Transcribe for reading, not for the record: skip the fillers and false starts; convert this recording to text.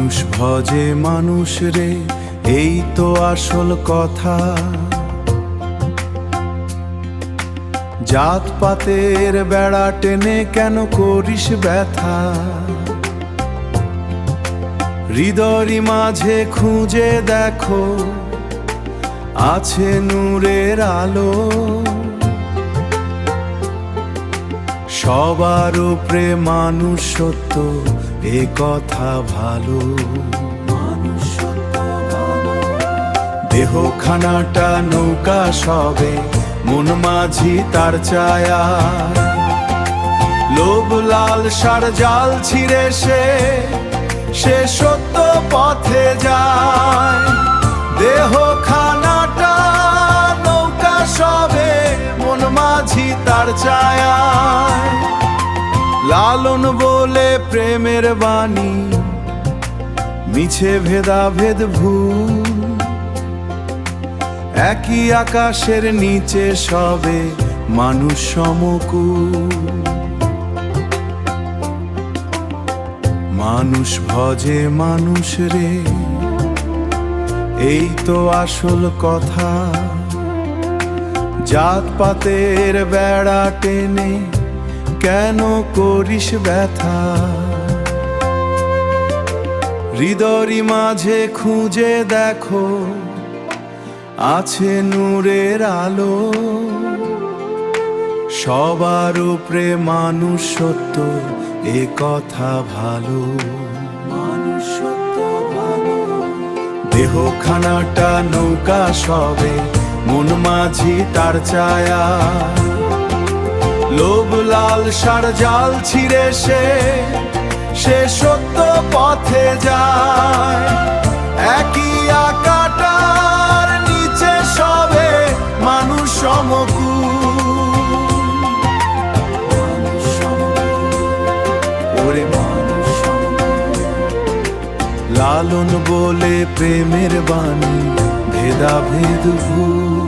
মানুষ ভজে মানুষ রে, এই তো আসল কথা। জাত পাতের বেড়া টেনে কেন করিস ব্যথা? হৃদয়ের মাঝে খুঁজে দেখো, আছে নূরের আলো। সবার উপরে মানুষ সত্য, এ কথা ভালো। দেহখানাটা নৌকা সবে, মন মাঝি তার ছায়া। লোভ লালসার জাল ছিঁড়ে সে সত্য পথে যায়। দেহখানাটা নৌকা সবে, মন মাঝি তার ছায়া। লালন বলে প্রেমের বাণী, মিছে ভেদাভেদ ভুল। একই আকাশের নিচে সবে মানুষ সমকুল। মানুষ ভজে মানুষ রে, এই তো আসল কথা। জাত পাতের বেড়া টেনে কেন করিস ব্যথা? হৃদয়ের মাঝে খুঁজে দেখো, আছে নূরের আলো। সবার উপরে মানুষ সত্য, এ কথা ভালো। মানুষ সত্য ভালো। দেহখানাটা নৌকা সবে, মন মাঝি তার ছায়া। লোভ লালসার জাল ছিঁড়ে সে সত্য পথে যায়। একই আকাটার নিচে সবে মানুষ সমকুল। ওরে মানুষ লালন বলে প্রেমের বাণী, ভেদাভেদ ভুল।